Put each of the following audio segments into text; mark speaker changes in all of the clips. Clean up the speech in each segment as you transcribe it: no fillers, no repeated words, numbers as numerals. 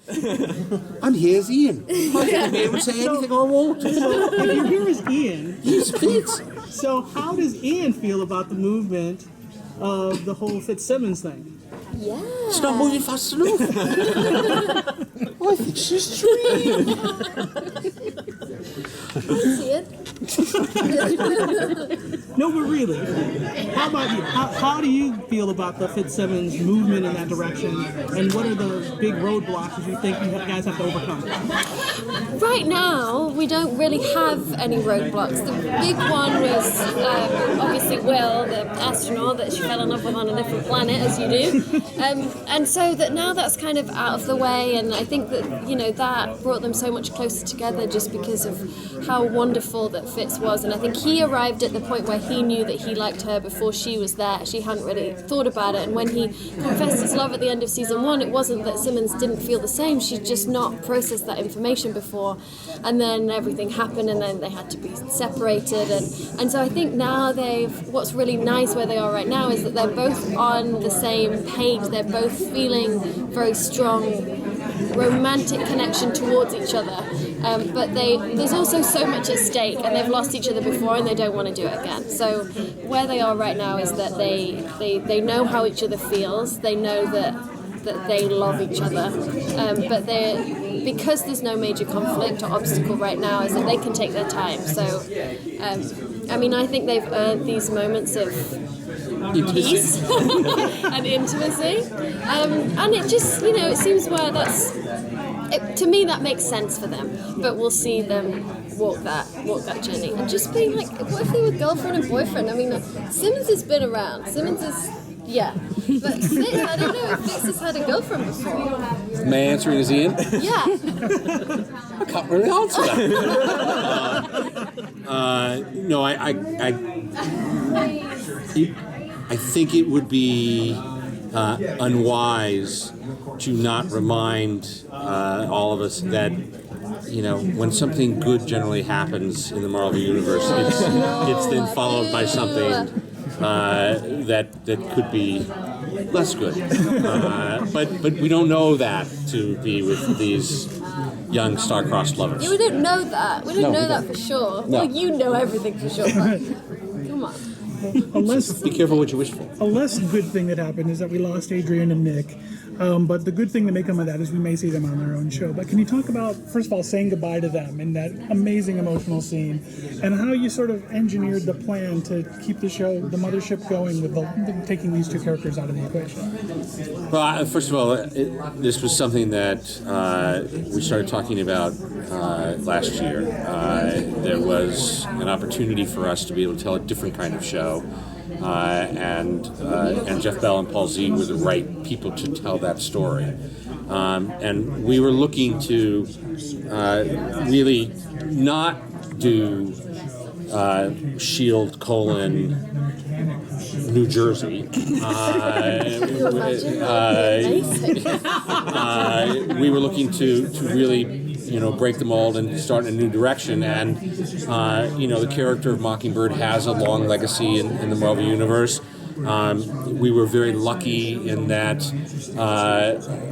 Speaker 1: And here's Ian. I can't be able to say anything I want.
Speaker 2: So if you're here as Ian,
Speaker 1: He's Fitz.
Speaker 2: so how does Ian feel about the movement of the whole Fitzsimmons thing?
Speaker 3: Yeah.
Speaker 1: It's not moving fast enough. I think she's dreaming.
Speaker 3: See it?
Speaker 2: No, but really, how about you? How do you feel about the Fitzsimmons movement in that direction? And what are the big roadblocks that you think you guys have to overcome?
Speaker 3: Right now, we don't really have any roadblocks. The big one was obviously Will, the astronaut that she fell in love with on a different planet, as you do. And so that now that's kind of out of the way, and I think that, you know, that brought them so much closer together just because of how wonderful that Fitz was. And I think he arrived at the point where he knew that he liked her before she was there. She hadn't really thought about it, and when he confessed his love at the end of season 1, it wasn't that Simmons didn't feel the same, she'd just not processed that information before, and then everything happened, and then they had to be separated, and so I think now what's really nice where they are right now is that they're both on the same page. They're both feeling very strong romantic connection towards each other, but there's also so much at stake, and they've lost each other before and they don't want to do it again. So where they are right now is that they know how each other feels, they know that they love each other, but because there's no major conflict or obstacle right now, is that they can take their time. So I mean, I think they've earned these moments of peace and intimacy, and it just, you know, it seems where to me that makes sense for them, but we'll see them walk that journey and just being like, what if they were girlfriend and boyfriend? I mean, Simmons has been around, but Fitz, I don't know if Fitz has had a girlfriend before.
Speaker 1: My answer is Ian.
Speaker 3: Yeah.
Speaker 1: I can't really answer that. No, I think it would be unwise to not remind all of us that, you know, when something good generally happens in the Marvel Universe, it's then followed by something that could be less good. But we don't know that to be with these young star-crossed lovers.
Speaker 3: Yeah, we don't know that. We don't know that for sure.
Speaker 1: No.
Speaker 3: Well, you know everything for sure. Come on.
Speaker 1: Be careful what you wish for.
Speaker 2: A less good thing that happened is that we lost Adrian and Nick. But the good thing that may come of that is we may see them on their own show. But can you talk about, first of all, saying goodbye to them in that amazing emotional scene, and how you sort of engineered the plan to keep the show, the mothership, going with taking these two characters out of the equation?
Speaker 1: Well, first of all, this was something that we started talking about last year. There was an opportunity for us to be able to tell a different kind of show. And Jeph Bell and Paul Z were the right people to tell that story. And we were looking to really not do Shield : New Jersey. We were looking to really, you know, break the mold and start in a new direction. And, you know, the character of Mockingbird has a long legacy in the Marvel Universe. We were very lucky in that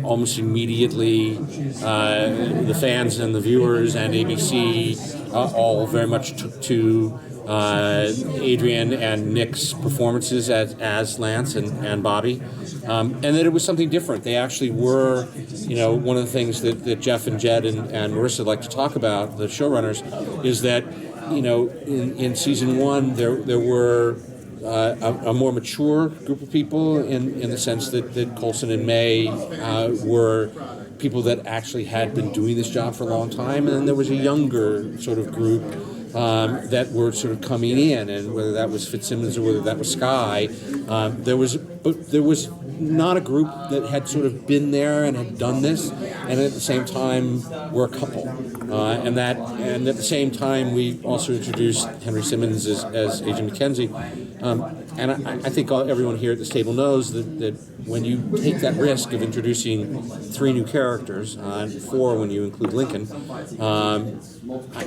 Speaker 1: almost immediately the fans and the viewers and ABC all very much took to Adrian and Nick's performances as Lance and Bobby, and that it was something different. They actually were, you know, one of the things that Jeph and Jed and Marissa like to talk about, the showrunners, is that, you know, in season 1 there were a more mature group of people in the sense that Coulson and May were people that actually had been doing this job for a long time, and then there was a younger sort of group that were sort of coming in, and whether that was Fitzsimmons or whether that was Sky, there was not a group that had sort of been there and had done this, and at the same time were a couple, and at the same time we also introduced Henry Simmons as Agent Mackenzie, and I think everyone here at this table knows that when you take that risk of introducing 3 new characters, and 4 when you include Lincoln,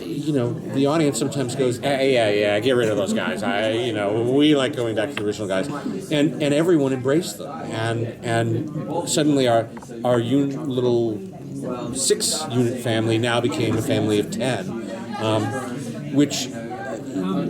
Speaker 1: you know, the audience sometimes goes, yeah, get rid of those guys. We like going back to the original guys, and everyone embraced them, and suddenly our little 6-unit family now became a family of 10, which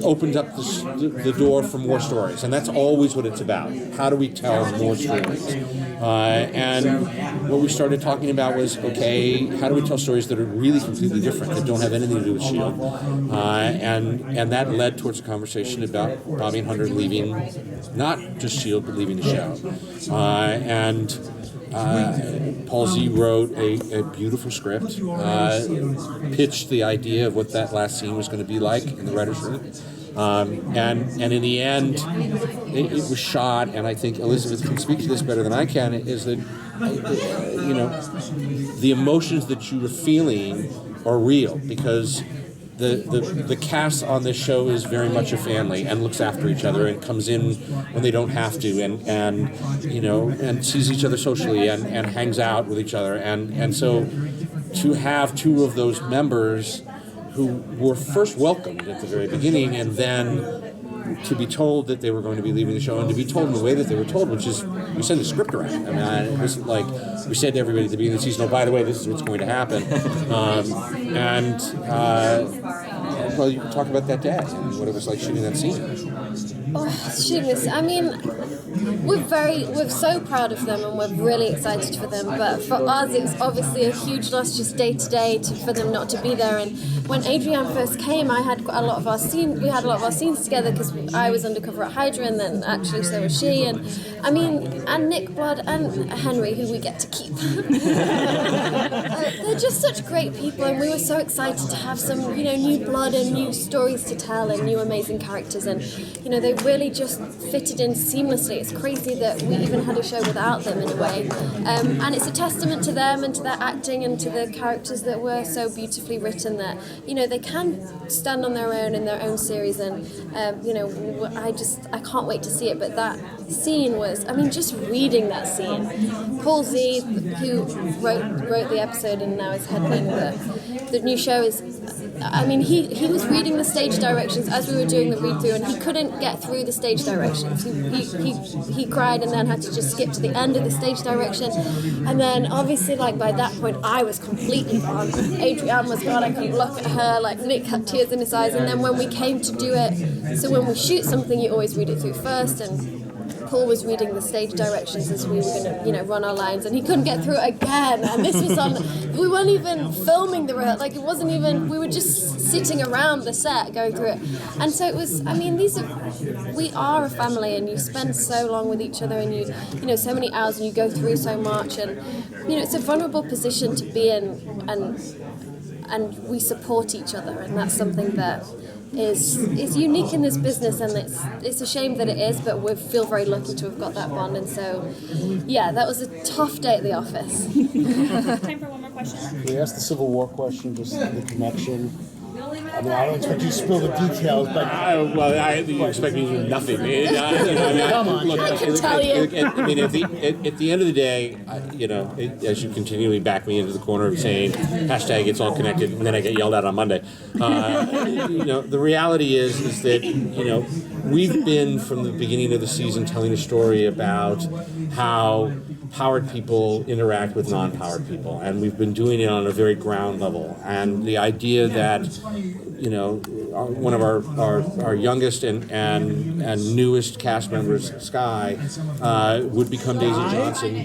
Speaker 1: opened up the door for more stories, and that's always what it's about. How do we tell more stories? And what we started talking about was, okay, how do we tell stories that are really completely different, that don't have anything to do with S.H.I.E.L.D.? And that led towards a conversation about Bobby and Hunter leaving, not just S.H.I.E.L.D., but leaving the show. Paul Z wrote a beautiful script, pitched the idea of what that last scene was going to be like in the writer's room. And in the end, it was shot, and I think Elizabeth can speak to this better than I can, is that, the emotions that you were feeling are real, because the cast on this show is very much a family and looks after each other and comes in when they don't have to, and sees each other socially and hangs out with each other, and so to have two of those members who were first welcomed at the very beginning, and then to be told that they were going to be leaving the show, and to be told in the way that they were told, which is, we send the script around. I mean, it wasn't like we said to everybody at the beginning of the season, oh, by the way, this is what's going to happen. Well, you can talk about that day and what it was like shooting that scene.
Speaker 3: Shooting this, I mean, we're so proud of them, and we're really excited for them, but for us it's obviously a huge loss just day to day for them not to be there. And when Adrienne first came, we had a lot of our scenes together, because I was undercover at Hydra, and then actually so was she, and Nick Blood and Henry, who we get to keep. They're just such great people, and we were so excited to have some new blood and new stories to tell and new amazing characters, and they really just fitted in seamlessly. It's crazy that we even had a show without them in a way, and it's a testament to them and to their acting and to the characters that were so beautifully written that they can stand on their own in their own series, and I can't wait to see it. But that scene was, just reading that scene, Paul Z, who wrote the episode and now is headlining the new show, is, he was reading the stage directions as we were doing the read through, and he couldn't get through the stage directions. He cried and then had to just skip to the end of the stage direction, and then obviously by that point I was completely gone. Adrienne was gone. I couldn't look at her. Nick had tears in his eyes, and then when we came to do it, so when we shoot something you always read it through first, and Paul was reading the stage directions as we were going to, run our lines, and he couldn't get through it again. And this was we weren't even filming it wasn't even, we were just sitting around the set going through it. And so it was, we are a family, and you spend so long with each other, and you so many hours, and you go through so much, and, it's a vulnerable position to be in, and we support each other, and that's something that is unique in this business, and it's a shame that it is, but we feel very lucky to have got that bond. And so, yeah, that was a tough day at the office.
Speaker 4: Time for one more question.
Speaker 5: Can we ask the Civil War question, just the connection? I don't expect you to spill the details, but...
Speaker 1: You expect me to do nothing.
Speaker 5: Come on.
Speaker 1: Look,
Speaker 3: I can tell you.
Speaker 1: At the end of the day, as you continually back me into the corner of saying, hashtag it's all connected, and then I get yelled at on Monday. The reality is that, we've been from the beginning of the season telling a story about how powered people interact with non-powered people, and we've been doing it on a very ground level. And the idea that one of our youngest and newest cast members, Sky, would become Daisy Johnson,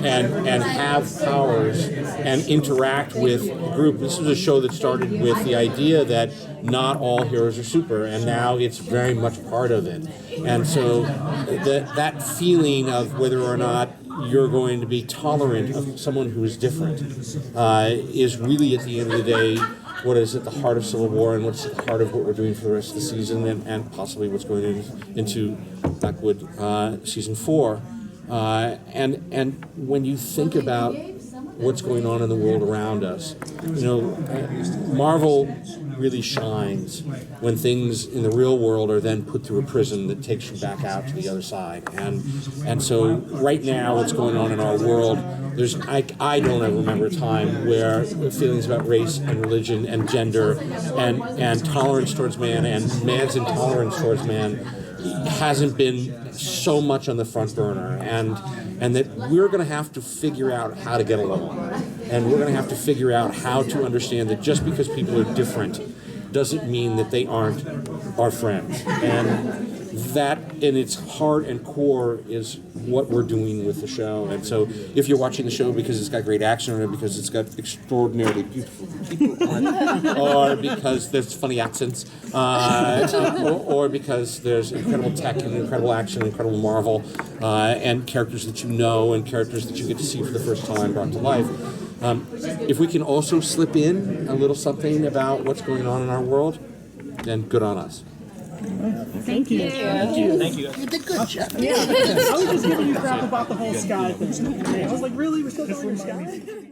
Speaker 1: and have powers and interact with a group. This was a show that started with the idea that not all heroes are super, and now it's very much part of it. And so that feeling of whether or not you're going to be tolerant of someone who is different is really, at the end of the day, what is at the heart of Civil War, and what's at the heart of what we're doing for the rest of the season, and possibly what's going into Blackwood season 4. And when you think about what's going on in the world around us, Marvel really shines when things in the real world are then put through a prism that takes you back out to the other side. And so right now, what's going on in our world, I don't ever remember a time where feelings about race and religion and gender and tolerance towards man and man's intolerance towards man hasn't been so much on the front burner, and that we're going to have to figure out how to get along, and we're going to have to figure out how to understand that just because people are different doesn't mean that they aren't our friends, and that in its heart and core is what we're doing with the show. And so if you're watching the show because it's got great action in it, because it's got extraordinarily beautiful people on it, or because there's funny accents, or because there's incredible tech and incredible action, incredible marvel, and characters that you know and characters that you get to see for the first time brought to life, if we can also slip in a little something about what's going on in our world, then good on us.
Speaker 2: Thank you.
Speaker 6: Thank you.
Speaker 5: You did good, Jeph.
Speaker 2: I was just giving you crap about the whole sky thing. I was like, really? We're still going to sky?